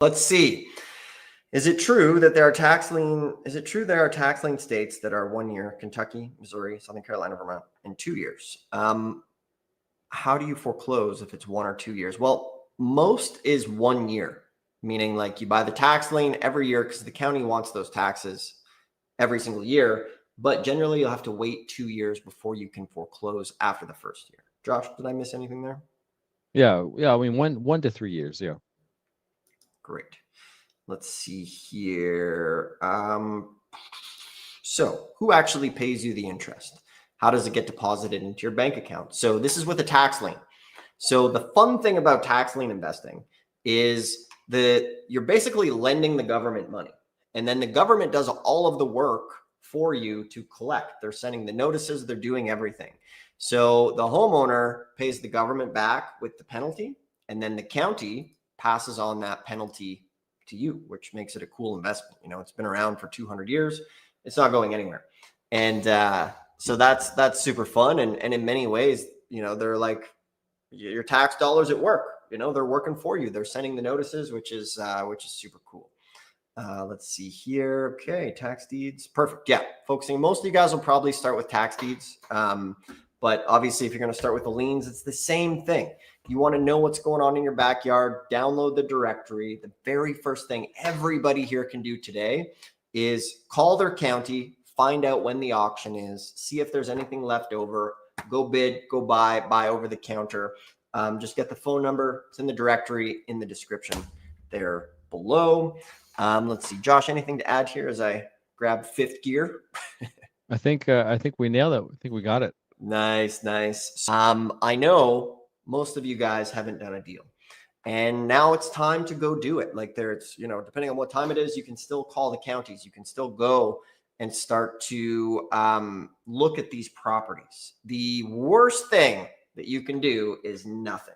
Let's see. Is it true that there are tax lien states that are 1 year? Kentucky, Missouri, Southern Carolina, Vermont, and 2 years. How do you foreclose if it's 1 or 2 years? Well, most is 1 year, meaning like you buy the tax lien every year because the county wants those taxes every single year. But generally, you'll have to wait 2 years before you can foreclose after the first year. Josh, did I miss anything there? Yeah. I mean, 1 to 3 years. Yeah. Great. Let's see here. So who actually pays you the interest? How does it get deposited into your bank account? So this is with a tax lien. So the fun thing about tax lien investing is that you're basically lending the government money. And then the government does all of the work for you to collect. They're sending the notices, they're doing everything. So the homeowner pays the government back with the penalty, and then the county passes on that penalty to you, which makes it a cool investment. You know, it's been around for 200 years. It's not going anywhere. And so that's super fun. And in many ways, you know, they're like your tax dollars at work. You know, they're working for you. They're sending the notices, which is super cool. Let's see here. Okay, tax deeds. Perfect. Yeah, focusing. Most of you guys will probably start with tax deeds. But obviously, if you're going to start with the liens, it's the same thing. You want to know what's going on in your backyard, download the directory. The very first thing everybody here can do today is call their county, find out when the auction is, see if there's anything left over, go bid, go buy over the counter. Just get the phone number. It's in the directory in the description there below. Let's see, Josh, anything to add here as I grab fifth gear? I think we nailed it. I think we got it. Nice. I know most of you guys haven't done a deal, and now it's time to go do it. Like there's, you know, depending on what time it is, you can still call the counties. You can still go and start to look at these properties. The worst thing that you can do is nothing.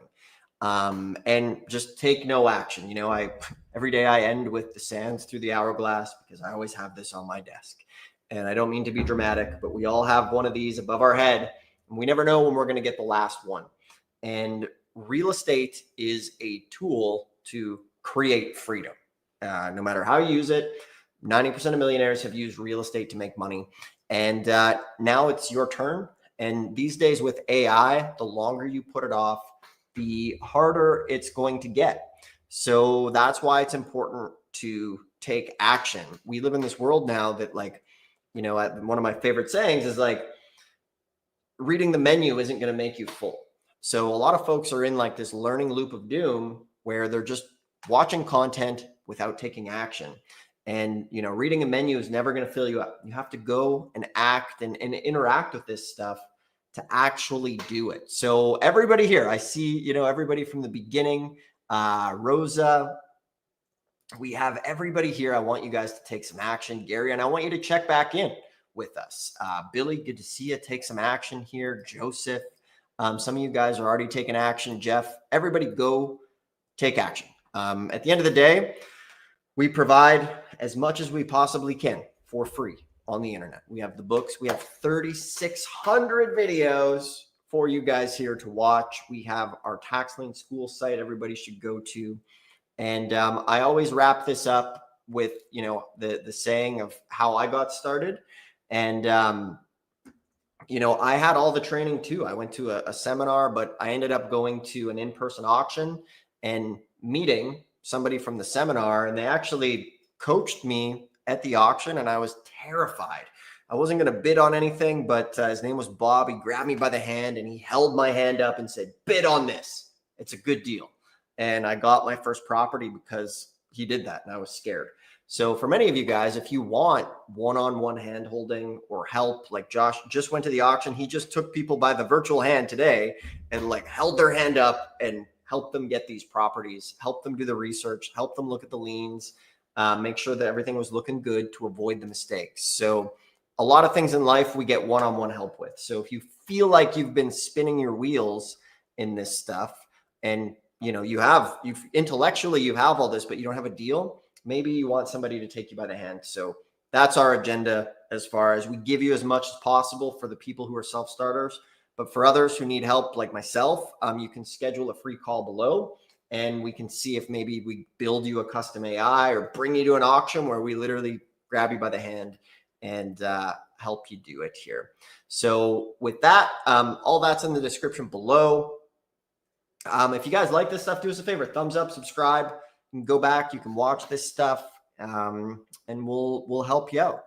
And just take no action. You know, every day I end with the sands through the hourglass because I always have this on my desk. And I don't mean to be dramatic, but we all have one of these above our head, and we never know when we're going to get the last one. And real estate is a tool to create freedom. No matter how you use it, 90% of millionaires have used real estate to make money. And now it's your turn. And these days with AI, the longer you put it off, the harder it's going to get. So that's why it's important to take action. We live in this world now that, like, you know, one of my favorite sayings is like, reading the menu isn't going to make you full. So a lot of folks are in like this learning loop of doom where they're just watching content without taking action. And, you know, reading a menu is never going to fill you up. You have to go and act and interact with this stuff to actually do it. So everybody here, I see, you know, everybody from the beginning, Rosa, we have everybody here. I want you guys to take some action. Gary, and I want you to check back in with us. Billy, good to see you. Take some action here. Joseph, some of you guys are already taking action. Jeff, everybody go take action. At the end of the day, we provide as much as we possibly can for free on the internet. We have the books. We have 3,600 videos for you guys here to watch. We have our Tax Lien School site everybody should go to. And I always wrap this up with, you know, the saying of how I got started. And, you know, I had all the training too. I went to a seminar, but I ended up going to an in-person auction and meeting somebody from the seminar. And they actually coached me at the auction, and I was terrified. I wasn't going to bid on anything, but his name was Bob. He grabbed me by the hand and he held my hand up and said, bid on this. It's a good deal. And I got my first property because he did that, and I was scared. So for many of you guys, if you want one-on-one hand holding or help, like Josh just went to the auction, he just took people by the virtual hand today and like held their hand up and helped them get these properties, help them do the research, help them look at the liens, make sure that everything was looking good to avoid the mistakes. So a lot of things in life we get one-on-one help with. So if you feel like you've been spinning your wheels in this stuff, and you know, you've intellectually you have all this, but you don't have a deal, maybe you want somebody to take you by the hand. So that's our agenda, as far as we give you as much as possible for the people who are self-starters. But for others who need help like myself, you can schedule a free call below. and we can see if maybe we build you a custom AI or bring you to an auction where we literally grab you by the hand and help you do it here. So with that, all that's in the description below. If you guys like this stuff, do us a favor, thumbs up, subscribe. You can go back, you can watch this stuff, and we'll help you out.